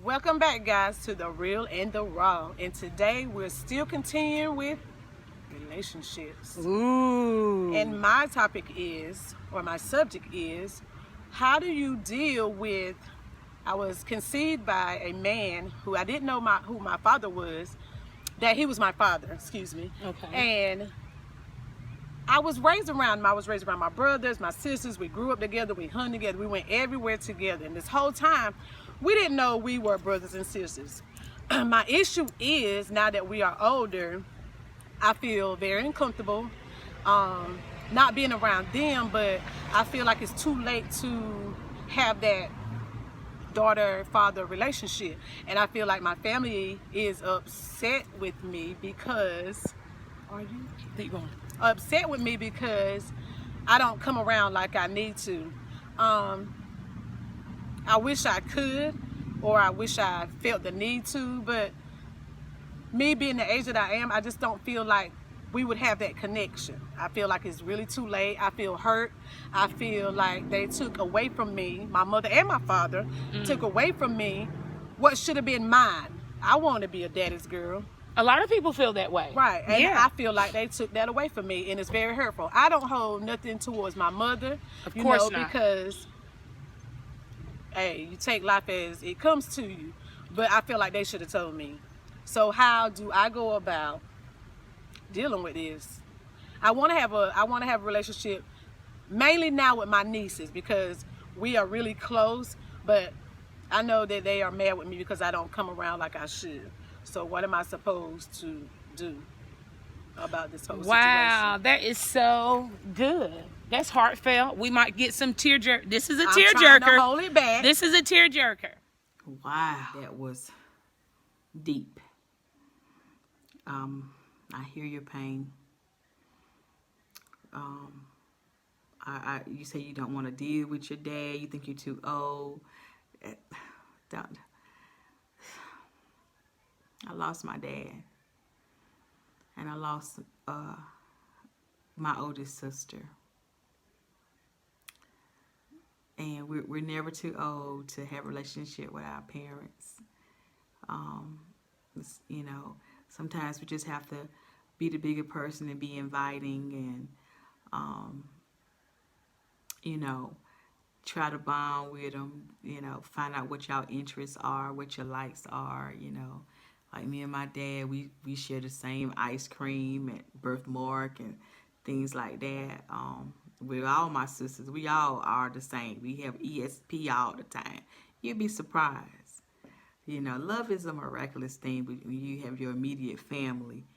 Welcome back, guys, to The Real and the Raw. And today we're still continuing with relationships. Ooh. And my topic is, or my subject is, how do you deal with, I was conceived by a man who I didn't know who my father was, that he was my father, excuse me. Okay. And I was raised around him. I was raised around my brothers, my sisters. We grew up together. We hung together. We went everywhere together. And this whole time, we didn't know we were brothers and sisters. My issue is, now that we are older, I feel very uncomfortable not being around them, but I feel like it's too late to have that daughter-father relationship. And I feel like my family is upset with me because, Keep going. upset with me because I don't come around like I need to. I wish I could, or I wish I felt the need to, but me being the age that I am, I just don't feel like we would have that connection. I feel like it's really too late. I feel hurt. I feel like they took away from me, my mother and my father, took away from me what should have been mine. I want to be a daddy's girl. A lot of people feel that way. Right, and yeah. I feel like they took that away from me, and it's very hurtful. I don't hold nothing towards my mother, Of course not. because, hey, you take life as it comes to you. But I feel like they should have told me. So how do I go about dealing with this? I want to have a relationship, mainly now with my nieces, because we are really close. But I know that they are mad with me because I don't come around like I should. So what am I supposed to do about this whole Wow, situation? that is so good. That's heartfelt. We might get some tearjerker. This is a I'm trying to tearjerker. hold it back. This is a tearjerker. Wow, that was deep. I hear your pain. You say you don't want to deal with your dad. You think you're too old. I lost my dad, and I lost my oldest sister. And we're never too old to have a relationship with our parents. Sometimes we just have to be the bigger person and be inviting and, try to bond with them, find out what y'all interests are, what your likes are, Like me and my dad, we share the same ice cream at birthmark and things like that. With all my sisters, we all are the same. We have ESP all the time. You'd be surprised. Love is a miraculous thing when you have your immediate family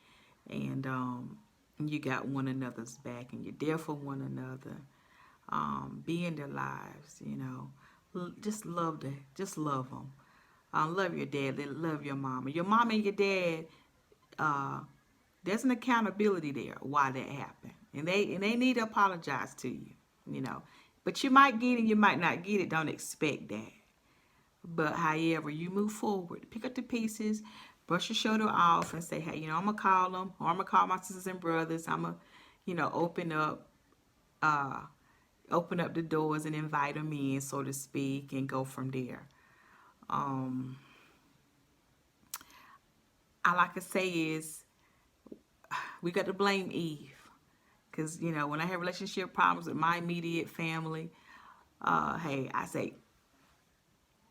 and you got one another's back and you're there for one another. Be in their lives, just love them. Love your dad, love your mama. Your mom and your dad, there's an accountability there why that happened. And they need to apologize to you, But you might get it, you might not get it. Don't expect that. But however, you move forward, pick up the pieces, brush your shoulder off and say, hey, I'm going to call them, or I'm going to call my sisters and brothers. I'm going to, open up the doors and invite them in, so to speak, and go from there. All I can say is we got to blame Eve. Because, when I have relationship problems with my immediate family, hey, I say,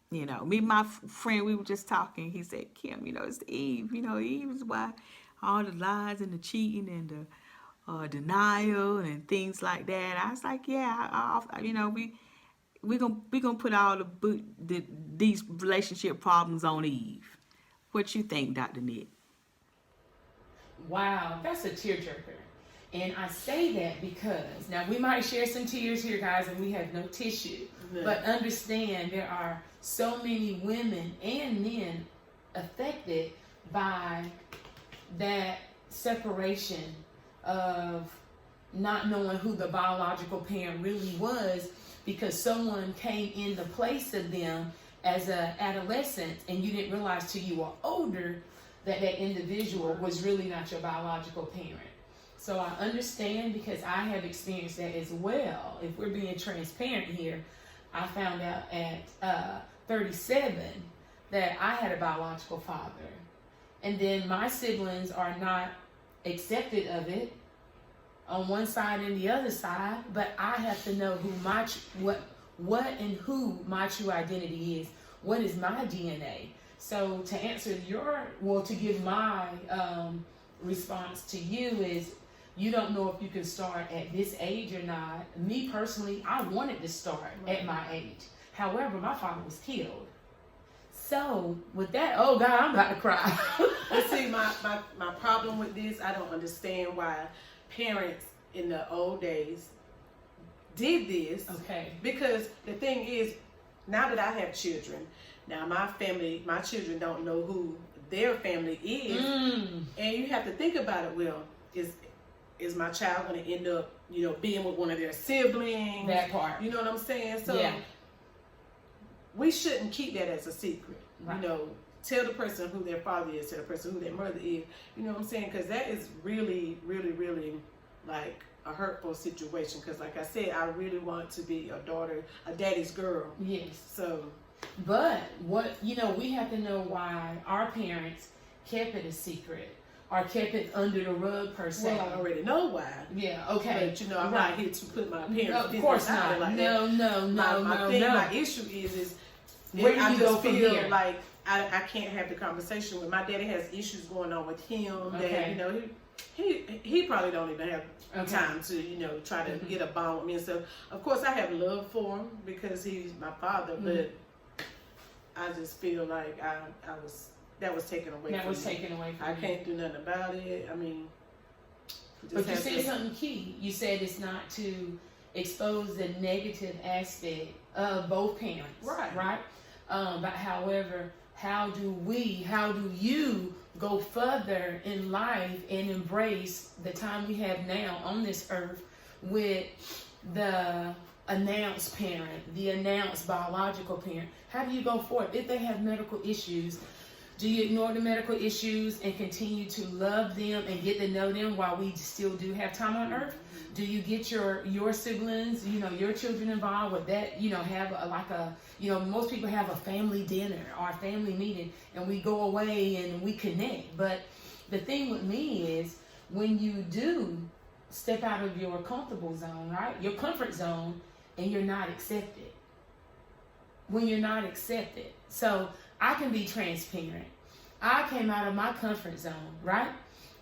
me and my friend, we were just talking. He said, Kim, it's Eve. Eve is why all the lies and the cheating and the denial and things like that. I was like, yeah, we gonna put all these relationship problems on Eve. What you think, Dr. Nick? Wow, that's a tearjerker. And I say that because, now we might share some tears here, guys, and we have no tissue. But understand there are so many women and men affected by that separation of not knowing who the biological parent really was, because someone came in the place of them as an adolescent and you didn't realize till you were older that individual was really not your biological parent. So I understand, because I have experienced that as well. If we're being transparent here, I found out at 37 that I had a biological father, and then my siblings are not accepted of it on one side and the other side, but I have to know who my what and who my true identity is. What is my DNA? So to answer to give my response to you is, you don't know if you can start at this age or not. Me personally, I wanted to start at my age. However, my father was killed. So with that, oh God, I'm about to cry. But see, my problem with this, I don't understand why parents in the old days did this. Okay. Because the thing is, now that I have children, now my children don't know who their family is. And you have to think about it, well, is my child going to end up, being with one of their siblings? That part. You know what I'm saying? So Yeah. we shouldn't keep that as a secret. Right. Tell the person who their father is, tell the person who their mother is. You know what I'm saying? Because that is really, really, really like a hurtful situation. Because like I said, I really want to be a daddy's girl. Yes. So. But we have to know why our parents kept it a secret or kept it under the rug per se. Well, I already know why. Yeah, okay. But I'm not here to put my parents' of course business out not. like No, that. My issue is where do I you just go from feel here? like I can't have the conversation with my daddy. Has issues going on with him Okay. that he probably don't even have Okay. time to try to get a bond with me and stuff. Of course, I have love for him because he's my father, but I just feel like that was taken away. That from was me. taken away from I you. can't do nothing about it. I mean, But you said something key. You said it's not to expose the negative aspect of both parents. Right. Right? But however, how do you go further in life and embrace the time we have now on this earth with the announced parent, the announced biological parent? How do you go forward? If they have medical issues, do you ignore the medical issues and continue to love them and get to know them while we still do have time on earth? Do you get your siblings, your children involved with that? Have most people have a family dinner or a family meeting and we go away and we connect. But the thing with me is when you do step out of your comfortable zone, right? Your comfort zone, and you're not accepted. When you're not accepted. So I can be transparent. I came out of my comfort zone, right?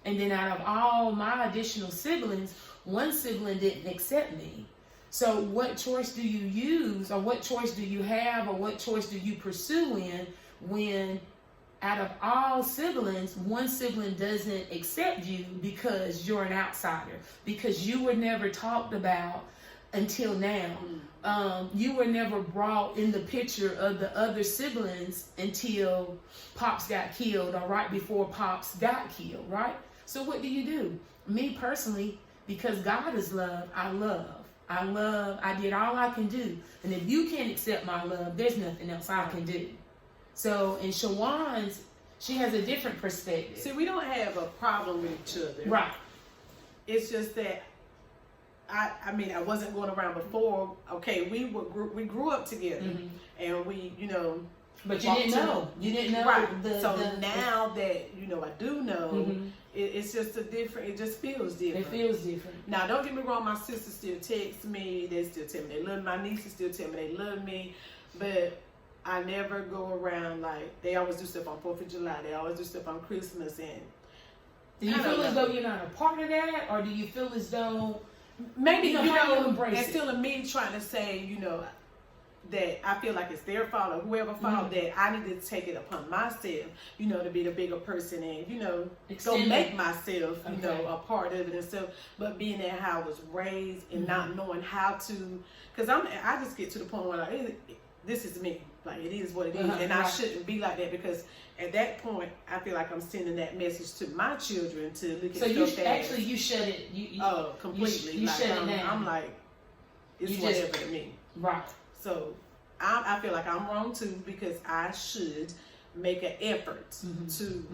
And then out of all my additional siblings, one sibling didn't accept me. So what choice do you use, or what choice do you have, or what choice do you pursue in when out of all siblings, one sibling doesn't accept you because you're an outsider, because you were never talked about until now. You were never brought in the picture of the other siblings until Pops got killed or right before Pops got killed, right? So what do? Me personally, because God is love, I love. I did all I can do. And if you can't accept my love, there's nothing else I can do. So in Shawan's, she has a different perspective. See, we don't have a problem with each other. Right. It's just that I mean, I wasn't going around before. Okay, we grew up together, and we, But you didn't know. You didn't know. Right. Now that I do know, it's just it just feels different. It feels different. Now, don't get me wrong. My sisters still text me. They still tell me they love me. My nieces still tell me they love me, but I never go around like they always do stuff on 4th of July. They always do stuff on Christmas, and do you feel as though you're not a part of that, or do you feel as though maybe embrace it's still me trying to say that I feel like it's their fault or whoever fault that I need to take it upon myself, to be the bigger person and go make myself a part of it and stuff. But being that how I was raised and not knowing how to, because I just get to the point where like this is me, like it is what it is, and I shouldn't be like that, because at that point I feel like I'm sending that message to my children to look at. So you shut it. You completely. You shut it down. I'm like it's whatever to me. Right. So I feel like I'm wrong too, because I should make an effort to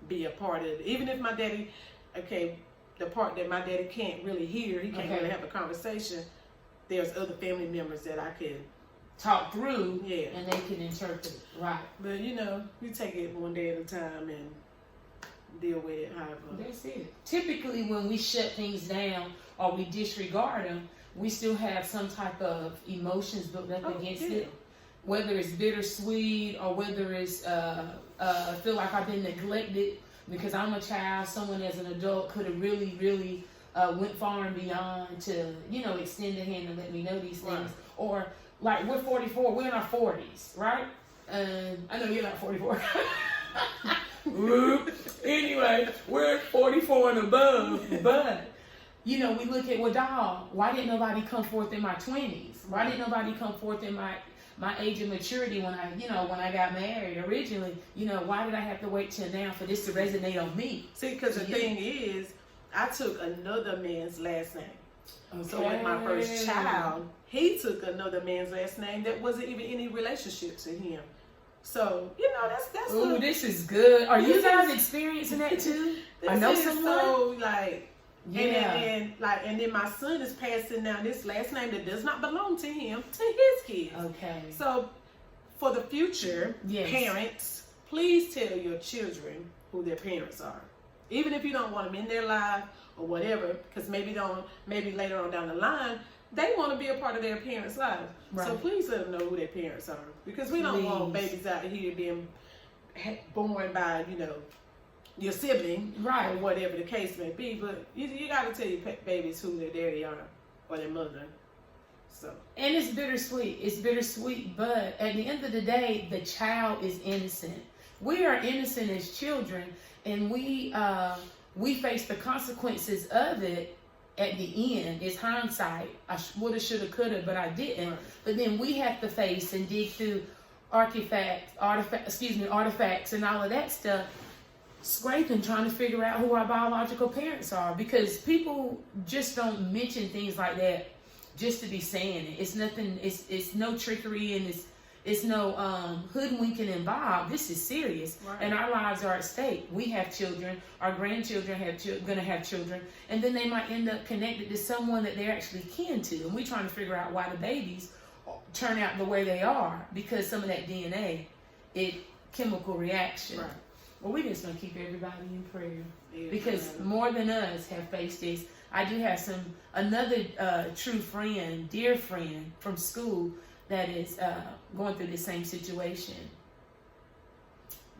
be a part of it. Even if my daddy, the part that my daddy can't really hear, he can't really have a conversation, there's other family members that I can talk through, Yeah. and they can interpret it. Right. But you know, we take it one day at a time and deal with it however. That's it. Typically, when we shut things down or we disregard them, we still have some type of emotions built up against it. Whether it's bittersweet or whether it's feel like I've been neglected because I'm a child. Someone as an adult could have really went far and beyond to, you know, extend a hand and let me know these things. Right. Or like we're 44, we're in our 40s, right? I know you're not 44. Anyway, we're 44 and above, but you know, we look at, well, dog, why didn't nobody come forth in my 20s? Why didn't nobody come forth in my age of maturity when I got married originally? You know, why did I have to wait till now for this to resonate on me? See, because the thing is, I took another man's last name. Okay. So with my first child, he took another man's last name that wasn't even any relationship to him. So, you know, that's Ooh, this is good. Are you This guys is- experiencing that too? this I know is someone. so like Yeah. and then my son is passing down this last name that does not belong to him to his kids. Okay. So for the future, Yes. parents, please tell your children who their parents are. Even if you don't want them in their life or whatever, because maybe later on down the line, they want to be a part of their parents' lives. So Right. please let them know who their parents are. Because we don't want Please. babies out here being born by, you know, your sibling, Right. or whatever the case may be. But you got to tell your babies who their daddy are or their mother. So. And it's bittersweet. It's bittersweet, but at the end of the day, the child is innocent. We are innocent as children, and we face the consequences of it at the end. It's hindsight. I woulda, shoulda, coulda, but I didn't. Right. But then we have to face and dig through artifacts and all of that stuff, scraping, trying to figure out who our biological parents are, because people just don't mention things like that just to be saying it. It's nothing. It's no trickery, and it's no hoodwinking involved. This is serious, Right. and our lives are at stake. We have children. Our grandchildren gonna have children, and then they might end up connected to someone that they're actually kin to, and we're trying to figure out why the babies turn out the way they are, because some of that DNA, chemical reaction. Right. Well, we're just gonna keep everybody in prayer, Yeah, because right. more than us have faced this. I do have another true friend, dear friend from school that is going through the same situation.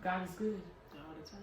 God is good. All the time.